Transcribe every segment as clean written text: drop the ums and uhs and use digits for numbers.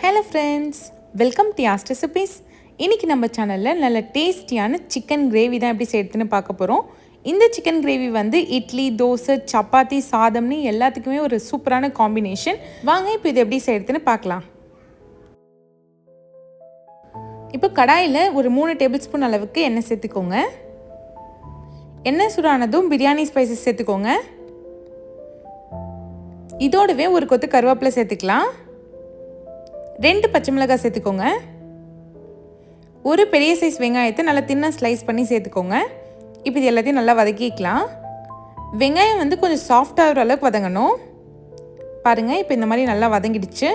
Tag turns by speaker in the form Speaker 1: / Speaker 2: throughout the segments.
Speaker 1: Hello friends, welcome to யாஸ்ட் recipes. இன்றைக்கி நம்ம சேனலில் நல்ல டேஸ்டியான சிக்கன் கிரேவி தான் எப்படி செய்யறதுன்னு பார்க்க போகிறோம். இந்த சிக்கன் கிரேவி வந்து இட்லி, தோசை, சப்பாத்தி, சாதம்னு எல்லாத்துக்குமே ஒரு சூப்பரான காம்பினேஷன். வாங்க இப்போ இது எப்படி செய்யறதுன்னு பார்க்கலாம். இப்போ கடாயில் ஒரு 3 டேபிள் ஸ்பூன் அளவுக்கு எண்ணெய் சேர்த்துக்கோங்க. எண்ணெய் சூடானதும் பிரியாணி ஸ்பைசஸ் சேர்த்துக்கோங்க. இதோடவே ஒரு கொத்து கருவேப்பிலை சேர்த்துக்கலாம். 2 பச்சை மிளகாய் சேர்த்துக்கோங்க. ஒரு பெரிய சைஸ் வெங்காயத்தை நல்லா தின்னாக ஸ்லைஸ் பண்ணி சேர்த்துக்கோங்க. இப்போ இது எல்லாத்தையும் நல்லா வதக்கிக்கலாம். வெங்காயம் வந்து கொஞ்சம் சாஃப்டாகிற அளவுக்கு வதங்கணும். பாருங்கள், இப்போ இந்த மாதிரி நல்லா வதங்கிடுச்சு.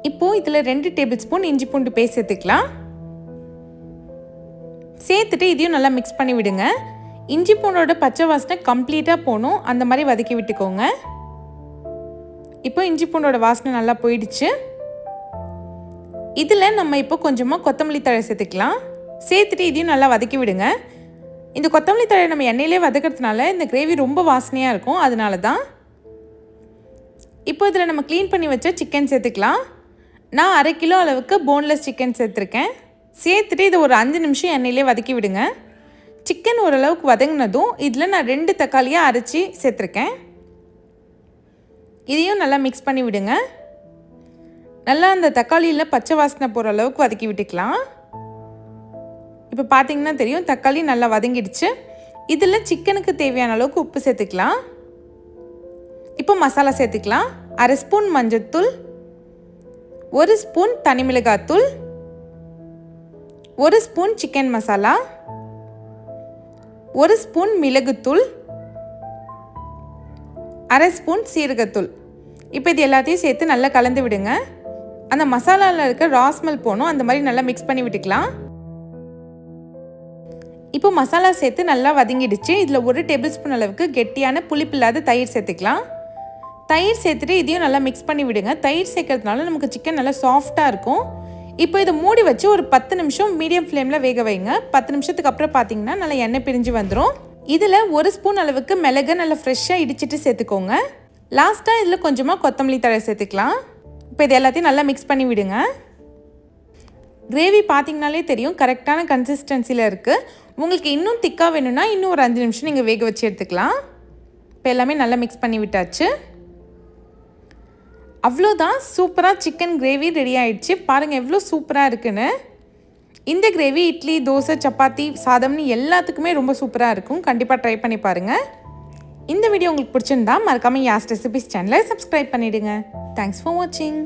Speaker 1: இப்போது இதில் 2 டேபிள் ஸ்பூன் இஞ்சி பூண்டு பேஸ்ட் சேர்த்துக்கலாம். சேர்த்துட்டு இதையும் நல்லா மிக்ஸ் பண்ணி விடுங்க. இஞ்சி பூண்டோட பச்சை வாசனை கம்ப்ளீட்டாக போகணும், அந்த மாதிரி வதக்கி விட்டுக்கோங்க. இப்போ இஞ்சி பூண்டோட வாசனை நல்லா போயிடுச்சு. இதில் நம்ம இப்போ கொஞ்சமாக கொத்தமல்லி தழை சேர்த்துக்கலாம். சேர்த்துட்டு இதையும் நல்லா வதக்கி விடுங்க. இந்த கொத்தமல்லி தழை நம்ம எண்ணெயிலே வதக்கிறதுனால இந்த கிரேவி ரொம்ப வாசனையாக இருக்கும், அதனால தான். இப்போ இதில் நம்ம க்ளீன் பண்ணி வச்ச சிக்கன் சேர்த்துக்கலாம். நான் 1/2 கிலோ அளவுக்கு போன்லெஸ் சிக்கன் சேர்த்துருக்கேன். சேர்த்துட்டு இதை ஒரு 5 நிமிஷம் எண்ணெயிலே வதக்கி விடுங்க. சிக்கன் ஓரளவுக்கு வதங்கினதும் இதில் நான் 2 தக்காளியாக அரைச்சி சேர்த்துருக்கேன். இதையும் நல்லா மிக்ஸ் பண்ணி விடுங்க. நல்லா அந்த தக்காளியில் பச்சை வாசனை போகிற அளவுக்கு வதக்கி விட்டுக்கலாம். இப்போ பார்த்தீங்கன்னா தெரியும், தக்காளி நல்லா வதங்கிடுச்சு. இதில் சிக்கனுக்கு தேவையான அளவுக்கு உப்பு சேர்த்துக்கலாம். இப்போ மசாலா சேர்த்துக்கலாம். 1/2 ஸ்பூன் மஞ்சள்தூள், 1 ஸ்பூன் தனி மிளகாத்தூள், 1 ஸ்பூன் சிக்கன் மசாலா, 1 ஸ்பூன் மிளகுத்தூள், 1/2 ஸ்பூன் சீரகத்தூள். இப்போ இது எல்லாத்தையும் சேர்த்து நல்லா கலந்து விடுங்க. அந்த மசாலாவில் இருக்க ரா ஸ்மெல் போகணும், அந்த மாதிரி நல்லா மிக்ஸ் பண்ணி விட்டுக்கலாம். இப்போ மசாலா சேர்த்து நல்லா வதங்கிடுச்சு. இதில் 1 டேபிள் ஸ்பூன் அளவுக்கு கெட்டியான புளிப்பில்லாத தயிர் சேர்த்துக்கலாம். தயிர் சேர்த்துட்டு இதையும் நல்லா மிக்ஸ் பண்ணி விடுங்க. தயிர் சேர்க்கறதுனால நமக்கு சிக்கன் நல்லா சாஃப்டாக இருக்கும். இப்போ இதை மூடி வச்சு ஒரு 10 நிமிஷம் மீடியம் ஃப்ளேமில் வேக வைங்க. 10 நிமிஷத்துக்கு அப்புறம் பார்த்தீங்கன்னா நல்லா எண்ணெய் பிரிஞ்சு வந்துடும். இதில் 1 ஸ்பூன் அளவுக்கு மிளகு நல்லா ஃப்ரெஷ்ஷாக இடிச்சிட்டு சேர்த்துக்கோங்க. லாஸ்ட்டாக இதில் கொஞ்சமாக கொத்தமல்லி தழை சேர்த்துக்கலாம். இப்போ இது எல்லாத்தையும் நல்லா மிக்ஸ் பண்ணி விடுங்க. கிரேவி பார்த்தீங்கனாலே தெரியும் கரெக்டான கன்சிஸ்டன்சியில் இருக்குது. உங்களுக்கு இன்னும் திக்காக வேணும்னா இன்னும் ஒரு 5 நிமிஷம் நீங்கள் வேக வச்சு எடுத்துக்கலாம். இப்போ எல்லாமே நல்லா மிக்ஸ் பண்ணி விட்டாச்சு. அவ்வளோதான், சூப்பராக சிக்கன் கிரேவி ரெடி ஆகிடுச்சு. பாருங்கள் எவ்வளோ சூப்பராக இருக்குன்னு. இந்த கிரேவி இட்லி, தோசை, சப்பாத்தி, சாதம்னு எல்லாத்துக்குமே ரொம்ப சூப்பராக இருக்கும். கண்டிப்பாக ட்ரை பண்ணி பாருங்கள். இந்த வீடியோ உங்களுக்கு பிடிச்சிருந்தா மறக்காமல் யாஸ்ட் ரெசிபீஸ் சேனலை சப்ஸ்கிரைப் பண்ணிவிடுங்க. தேங்க்ஸ் ஃபார் வாட்சிங்.